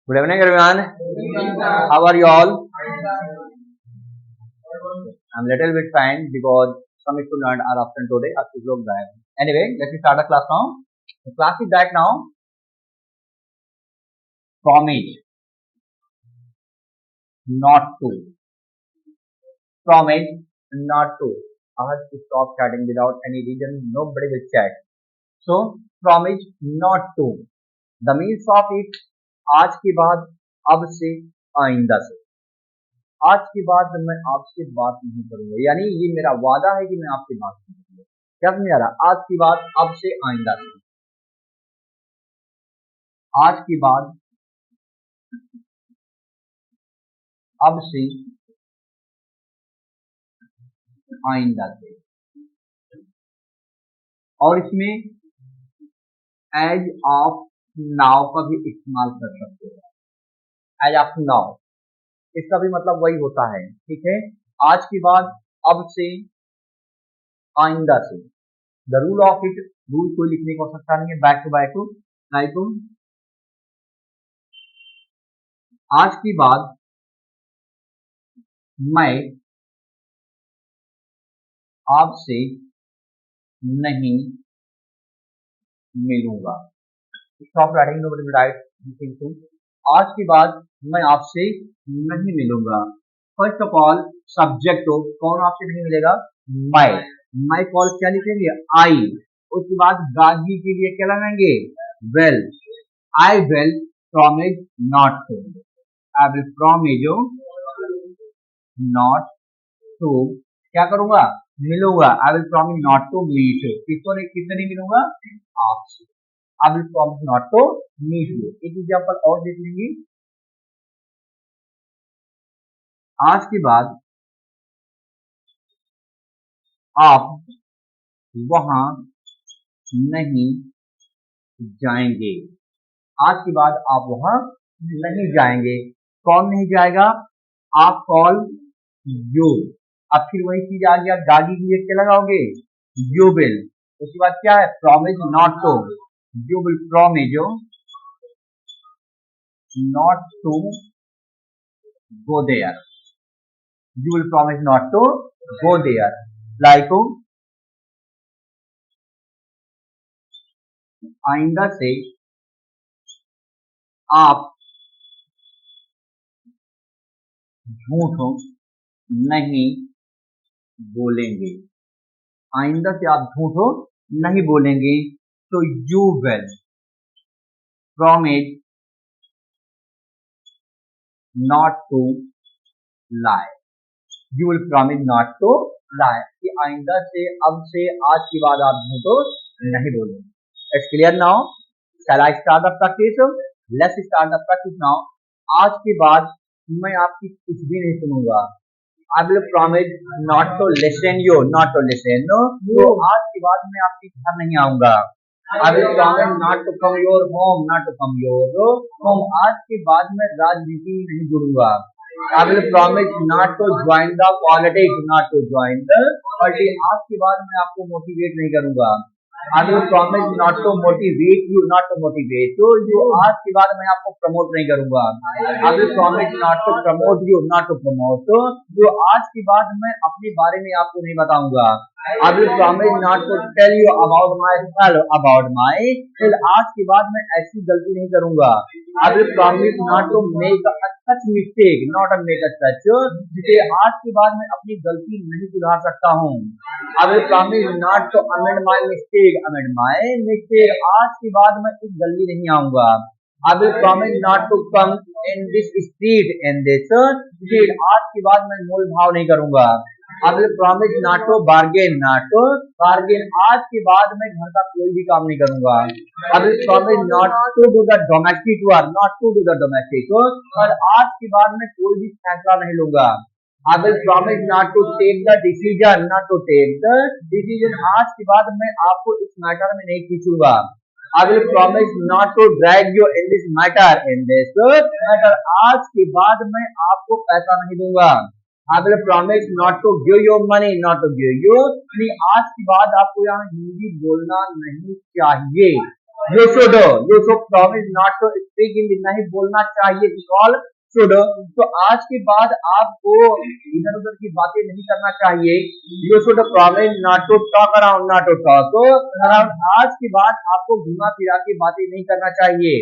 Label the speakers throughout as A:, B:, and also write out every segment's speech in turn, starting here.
A: Good evening, everyone. How are you all? I'm little bit fine because some students are absent today. आप कुछ लोग गायब हैं. Anyway, let me start the class now. The class is that now. Promise not to. Promise not to. I have to stop chatting without any reason. Nobody will chat. So promise not to. The means of it. आज के बाद, अब से, आइंदा से. आज के बाद मैं आपसे बात नहीं करूंगा, यानी ये मेरा वादा है कि मैं आपसे बात नहीं करूंगा. क्या समझ आ रहा? आज की बात, अब से, आइंदा से. आज की बात, अब से, आइंदा से. और इसमें एज ऑफ नाउ का भी इस्तेमाल कर सकते हो. एज ऑफ नाउ, इसका भी मतलब वही होता है. ठीक है. आज की बात, अब से, आइंदा से. The rule of it, rule कोई लिखने को सकता नहीं है. Back to back to like आज की बात मैं आपसे नहीं मिलूंगा. Stop writing, nobody will write anything to. आज के बाद मैं आपसे नहीं मिलूंगा. फर्स्ट ऑफ ऑल सब्जेक्ट हो, कौन आपसे नहीं मिलेगा? मैं कॉल क्या लिखेंगे? आई. उसके बाद गागी के लिए क्या लगाएंगे? Well. I will promise not to. I will promise not to. क्या करूंगा? मिलूंगा. I will promise not to meet. किससे नहीं मिलूंगा? आपसे. I will promise not to meet you. एक एग्जाम्पल और देख लेंगे. आज के बाद आप वहां नहीं जाएंगे. आज के बाद आप वहां नहीं जाएंगे. कौन नहीं जाएगा? आप कॉल यू. अब फिर वही चीज आ गया, गागी की क्या लगाओगे? You will. उसके बाद क्या है? Promise not to. You will promise not to go there. You will promise not to go there. Like आइंदा से आप झूठ नहीं बोलेंगे. आइंदा से आप झूठ नहीं बोलेंगे. So you will promise not to lie. You will promise not to lie. कि आइंदा से, अब से, आज के बाद आप झूठ नहीं बोलेंगे. It's clear now. Shall I start the practice? Let's start the practice now. आज के बाद मैं आपकी कुछ भी नहीं सुनूंगा. I will promise not to listen you, not to listen. No. तो आज के बाद मैं आपके घर नहीं आऊंगा. I will promise not to come your home, not to come your home. आज के बाद मैं राजनीति में नहीं जुड़ूंगा. I will promise not to join the politics, not to join the politics. आज के बाद मैं आपको मोटिवेट नहीं करूंगा. I will promise not to motivate you, not to motivate you. जो आज के बाद मैं आपको प्रमोट नहीं करूंगा. I will promise not to promote you, not to promote. जो आज के बाद मैं अपने बारे में आपको नहीं बताऊंगा. I will promise not to tell you about myself, about myself. आज के बाद मैं ऐसी गलती नहीं करूंगा. I will promise not to make such mistake, not to make such. जिसे आज के बाद मैं अपनी गलती नहीं सुधार सकता हूँ. I will promise not to amend my mistake, amend my mistake. आज के बाद मैं इस गली नहीं आऊंगा. I will promise not to come in this street, in this street. आज के बाद मैं मोल भाव नहीं करूंगा. I will promise not to bargain, not to bargain. आज के बाद मैं घर का कोई भी काम नहीं करूंगा. I will promise not to do the domestic work, not to do the domestic work. और आज के बाद मैं कोई भी फैसला नहीं लूंगा. I will promise not to take the decision, not to take the decision. आज के बाद मैं आपको इस मैटर में नहीं खींचूंगा. I will promise not to drag you in this matter, in this matter. आज के बाद मैं आपको पैसा नहीं दूंगा. I will promise not to give you money, not to give you money. आज के बाद आपको यहाँ हिंदी बोलना नहीं चाहिए. You should promise not to speak in, नहीं बोलना चाहिए, कॉल शुड। तो आज के बाद आपको इधर उधर की बातें नहीं करना चाहिए। You should promise not to talk around, not to talk around. आज के बाद आपको घुमा फिरा के बातें नहीं करना चाहिए।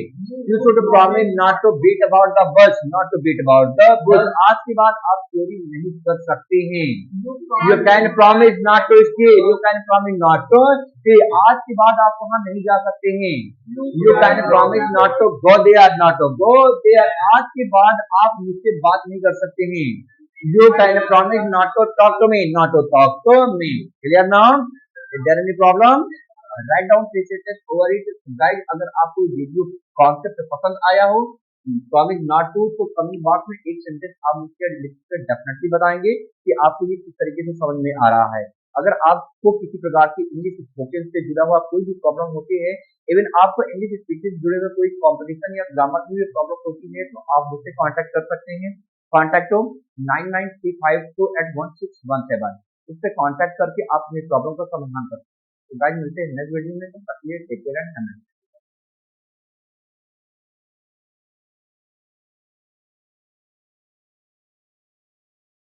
A: You should promise not to beat about the bush, not to beat about the bush. आज के बाद आप चोरी नहीं कर सकते हैं। You can promise not to steal, you can promise not to steal. आज के बाद आप वहां नहीं जा सकते हैं। You can promise not to go there, not to go there. आज के बाद आप मुझसे बात नहीं कर सकते हैं। You can promise not to talk to me, not to talk to me. Clear now? Is there any problem? Write down places over it. Guys, अगर आपको वीडियो कॉन्सेप्ट पसंद आया हो प्रॉमिस नॉट टू, तो कमेंट बॉक्स में एक sentence आप मुझसे लिख कर डेफिनेटली बताएंगे कि आपको ये किस तरीके से समझ में आ रहा है। अगर आपको किसी प्रकार की इंग्लिश स्पोकन से जुड़ा हुआ कोई भी प्रॉब्लम होती है, इवन आपको इंग्लिश स्पीकिंग से जुड़े हुए कोई कॉम्पिटिशन या ग्रामर की प्रॉब्लम होती है, तो आप मुझसे कांटेक्ट कर सकते हैं। कॉन्टैक्ट 9935216117, इस पे कांटेक्ट करके आप अपनी प्रॉब्लम का समाधान कर सकते हैं। तो गाइस, मिलते हैं नेक्स्ट वीडियो में, तब तक के लिए टेक केयर एंड